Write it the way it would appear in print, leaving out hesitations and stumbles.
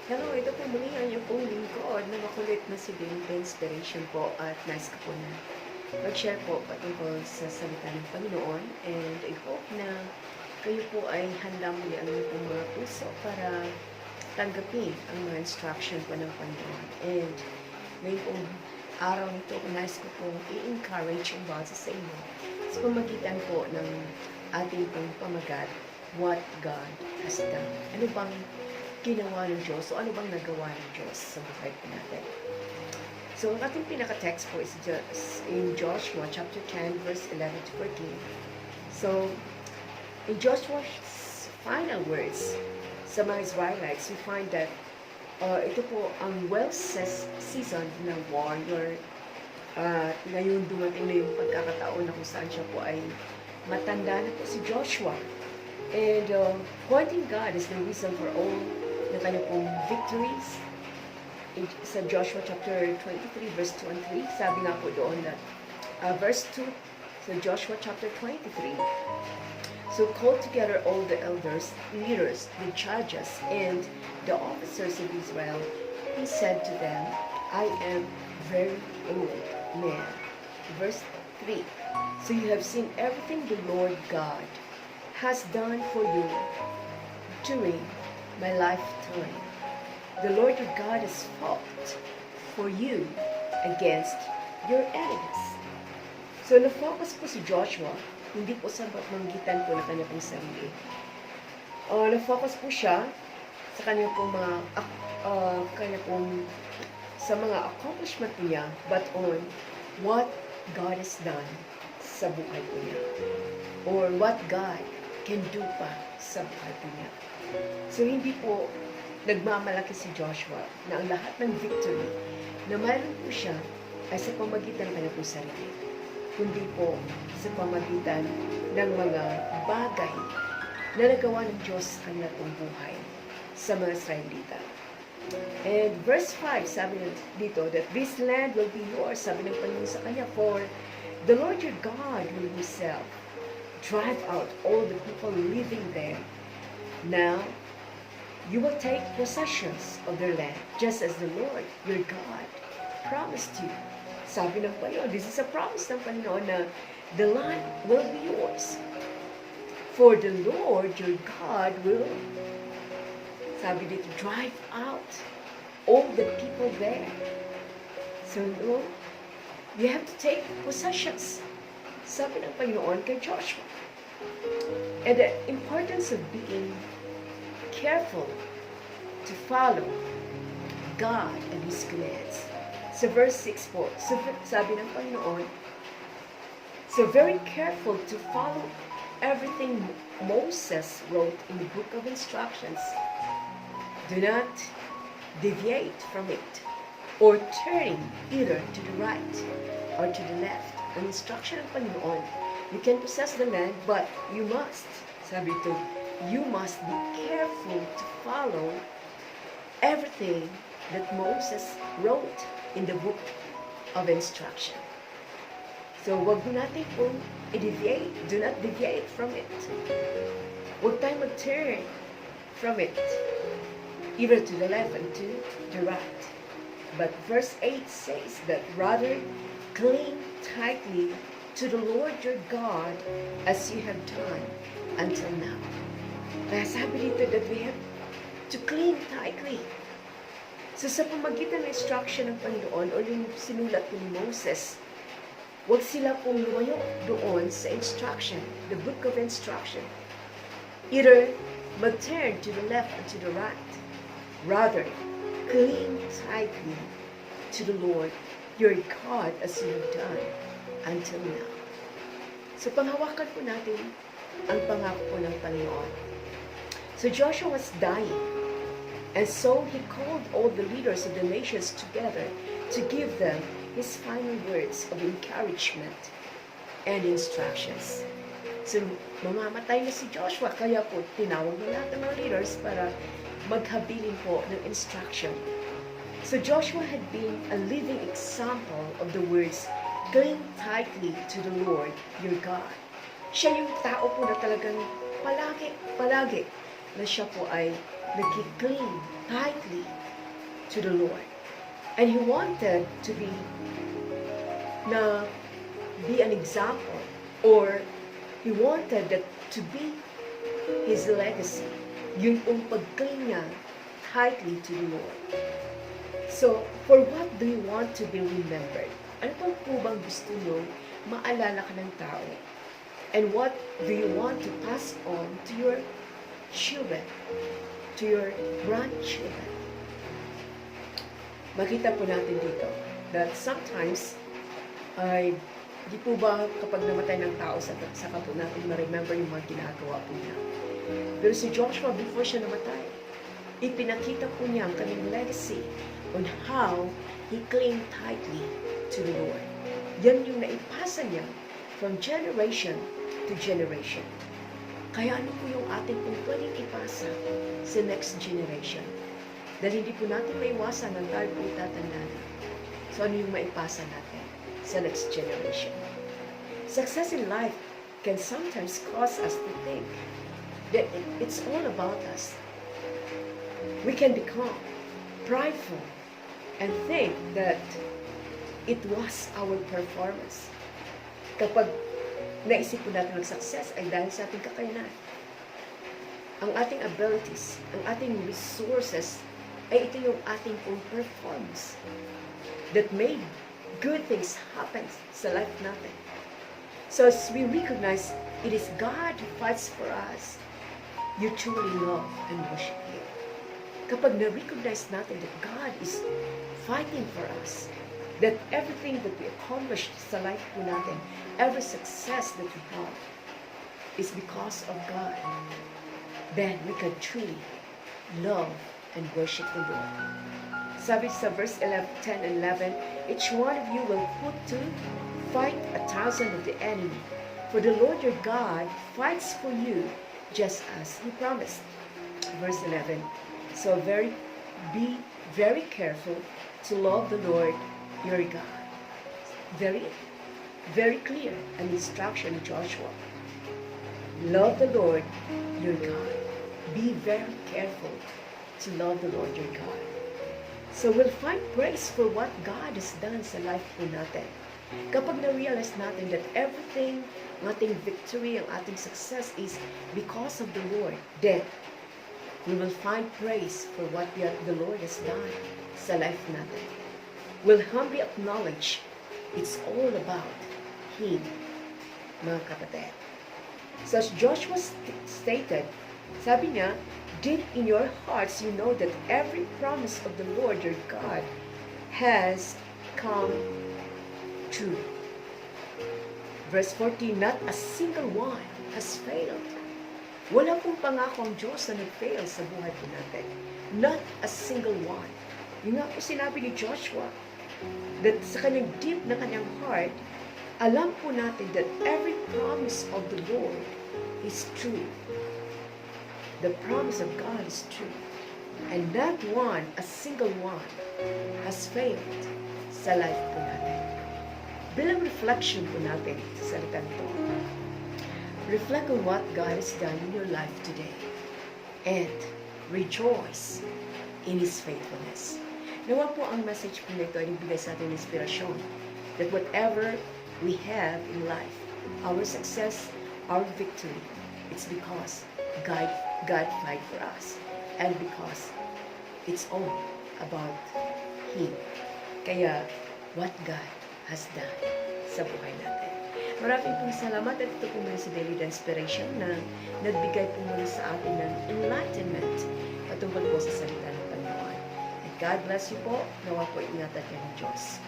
Hello, ito po muli ang iyong pong lingkod na makulit na si Daily Inspiration po at nice ko po na mag-share po patungkol sa salita ng Panginoon and I hope na kayo po ay handa muli ang iyong pong mga puso para tanggapin ang mga instruction po ng Panginoon. And ngayon pong araw nito, nice ko pong i-encourage ang bawat sa inyo sa pamagitan po ng ating pong pamagat, what God has done. Ano bang ginawa ng Diyos o ano bang nagawa ng Diyos sa buhay po natin. So, ang ating pinaka-text po is in Joshua chapter 10 verse 11 to 14. So, in Joshua's final words sa mga Israelites, we find that ito po ang well-seasoned ng warrior. Ngayon dumating na yung pagkakataon na kung saan siya po ay matanda na po si Joshua. And pointing God is the reason for all na kanya pong victories. Sa Joshua chapter 23 verse 2 and 3, sabi nga po doon na verse 2 sa Joshua chapter 23, so called together all the elders, leaders, the judges, and the officers of Israel, he said to them, I am very old man. Verse 3, so you have seen everything the Lord God has done for you during my lifetime. The Lord your God has fought for you against your enemies. So, na-focus po si Joshua, hindi po sa manggitan po na kanya pong sarili. Na-focus po siya sa kanya pong sa mga accomplishment niya, but on what God has done sa buhay po niya. Or what God can do pa sa buhay po niya. So, hindi po nagmamalaki si Joshua na ang lahat ng victory na mayroon po siya ay sa pamagitan ng kanyang sarili, kundi po sa pamagitan ng mga bagay na nagawa ng Diyos sa kanilang buhay sa mga Israelita. And verse 5, sabi dito, that this land will be yours, sabi ng Panginoon sa kanya, for the Lord your God will himself drive out all the people living there. Now, you will take possessions of their land, just as the Lord, your God, promised you. Sabi ng Panginoon, this is a promise ng Panginoon na the land will be yours. For the Lord, your God, will, sabi dito, drive out all the people there. So, Lord, you have to take possessions. Sabi ng Panginoon kay Joshua. And the importance of being careful to follow God and His commands. So verse 6 po, so sabi ng Panginoon, so very careful to follow everything Moses wrote in the book of instructions. Do not deviate from it, or turn either to the right or to the left. Ang instruction ng Panginoon, you can possess the land, but you must, sabi ito, you must be careful to follow everything that Moses wrote in the book of instruction. So, wag natin pong i-deviate. Do not deviate from it. Wag tayong mag-turn from it, either to the left and to the right. But verse 8 says that rather cling tightly to the Lord your God as you have done until now. Kaya sabi dito that we have to cling tightly. So sa pamagitan ng instruction ng Panginoon o yung sinulat ni Moses, huwag sila pong lumayo doon sa instruction, the book of instruction. Either mag-turn to the left or to the right. Rather, cling tightly to the Lord your God as you have done until now. So panghawakan po natin ang pangako po ng Panginoon. So Joshua was dying, and so he called all the leaders of the nations together to give them his final words of encouragement and instructions. So mamamatay na si Joshua, kaya po tinawag na lahat ng mga leaders para maghabilin po ng instruction. So Joshua had been a living example of the words, cling tightly to the Lord, your God. Siya yung tao po na talagang palagi na siya po ay nagkikling tightly to the Lord. And he wanted to be an example, or he wanted that to be his legacy. Yun ang pagkling niya tightly to the Lord. So, for what do you want to be remembered? Ano po bang gusto nyo maalala ka ng tao? And what do you want to pass on to your children, to your grandchildren? Makita po natin dito that sometimes ay di po ba kapag namatay ng tao saka po natin ma-remember yung mga ginagawa po niya. Pero si Joshua, before siya namatay, ipinakita po niya ang kanyang legacy on how he clung tightly to the Lord. Yan yung naipasa niya from generation to generation. Kaya ano po yung ating pong pwedeng ipasa sa next generation? Dahil hindi po natin maiwasan ang tayo po itatanda na. So ano yung maipasa natin sa next generation? Success in life can sometimes cause us to think that it's all about us. We can become prideful and think that it was our performance. Kapag naisip po natin ang success ay dahil sa ating kakayanan. Ang ating abilities, ang ating resources, ay ito yung ating own performance that made good things happen sa life natin. So as we recognize it is God who fights for us, you truly love and worship Him. Kapag na-recognize natin that God is fighting for us, that everything that we accomplished sa life po natin, every success that we have, is because of God, then we can truly love and worship the Lord. Sabi sa verse 10 and 11, each one of you will put to fight 1,000 of the enemy, for the Lord your God fights for you just as He promised. Verse 11, so be very careful to love the Lord your God. Very clear an instruction, Joshua. Love the Lord your God. Be very careful to love the Lord your God. So we'll find praise for what God has done sa life po natin. Kapag na-realize natin that everything, ang ating victory, ang ating success is because of the Lord, then we will find praise for what the Lord has done sa life natin. We'll humbly acknowledge it's all about Him, mga kapatid. So as Joshua stated, sabi niya, deep in your hearts you know that every promise of the Lord your God has come true. Verse 14, not a single one has failed. Wala pong pangako ang Diyos na nag-fail sa buhay po natin. Not a single one. Yung nga po sinabi ni Joshua, that sa kanyang deep na kanyang heart, alam po natin that every promise of the Lord is true. The promise of God is true. And not one, a single one, has failed sa life po natin. Bilang reflection po natin sa salitang ito, reflect on what God has done in your life today and rejoice in His faithfulness. Nawa po ang message po nito ay ibigay sa ating inspirasyon that whatever we have in life, our success, our victory, it's because God fight for us and because it's all about Him. Kaya, what God has done sa buhay natin. Maraming pong salamat at ito po muna si Daily Inspiration na nagbigay po muna sa atin ng enlightenment patungkol po sa salita ng Panginoon. And God bless you po. Nawa po ingatan kayo ng Diyos.